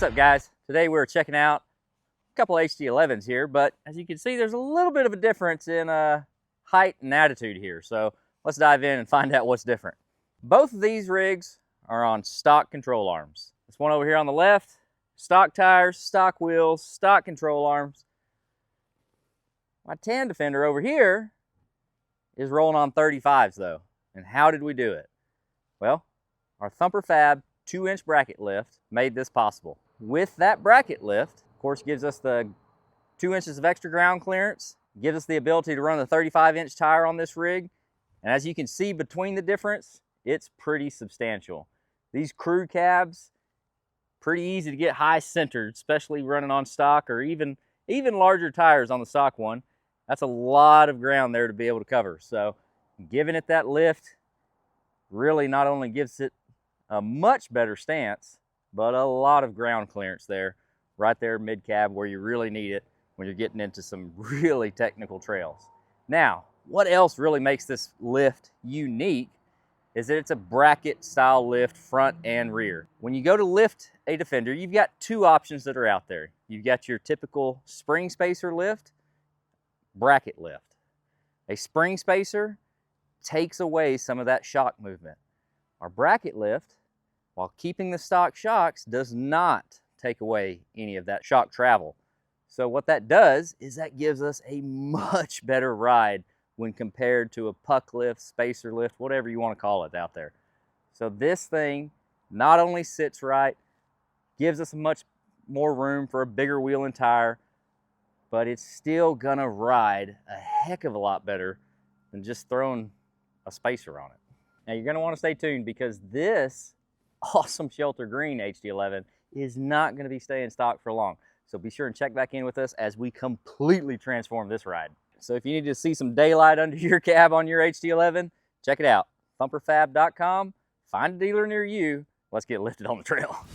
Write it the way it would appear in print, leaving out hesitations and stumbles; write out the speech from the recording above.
What's up, guys? Today we're checking out a couple HD11s here, but as you can see, there's a little bit of a difference in height and attitude here. So let's dive in and find out what's different. Both of these rigs are on stock control arms. This one over here on the left, stock tires, stock wheels, stock control arms. My Can-Am Defender over here is rolling on 35s though. And how did we do it? Well, our Thumper Fab 2-inch bracket lift made this possible. With that bracket lift, of course, gives us the 2 inches of extra ground clearance, gives us the ability to run the 35-inch tire on this rig. And as you can see between the difference, it's pretty substantial. These crew cabs, pretty easy to get high centered, especially running on stock or even larger tires on the stock one. That's a lot of ground there to be able to cover. So giving it that lift really not only gives it a much better stance, but a lot of ground clearance there, right there mid-cab where you really need it when you're getting into some really technical trails. Now, what else really makes this lift unique is that it's a bracket style lift front and rear. When you go to lift a Defender, you've got two options that are out there. You've got your typical spring spacer lift, bracket lift. A spring spacer takes away some of that shock movement. Our bracket lift, while keeping the stock shocks, does not take away any of that shock travel. So what that does is that gives us a much better ride when compared to a puck lift, spacer lift, whatever you want to call it out there. So this thing not only sits right, gives us much more room for a bigger wheel and tire, but it's still gonna ride a heck of a lot better than just throwing a spacer on it. Now you're gonna want to stay tuned because this awesome Shelter Green HD11 is not going to be staying stock for long. So be sure and check back in with us as we completely transform this ride. So if you need to see some daylight under your cab on your HD11, check it out. Thumperfab.com. Find a dealer near you. Let's get lifted on the trail.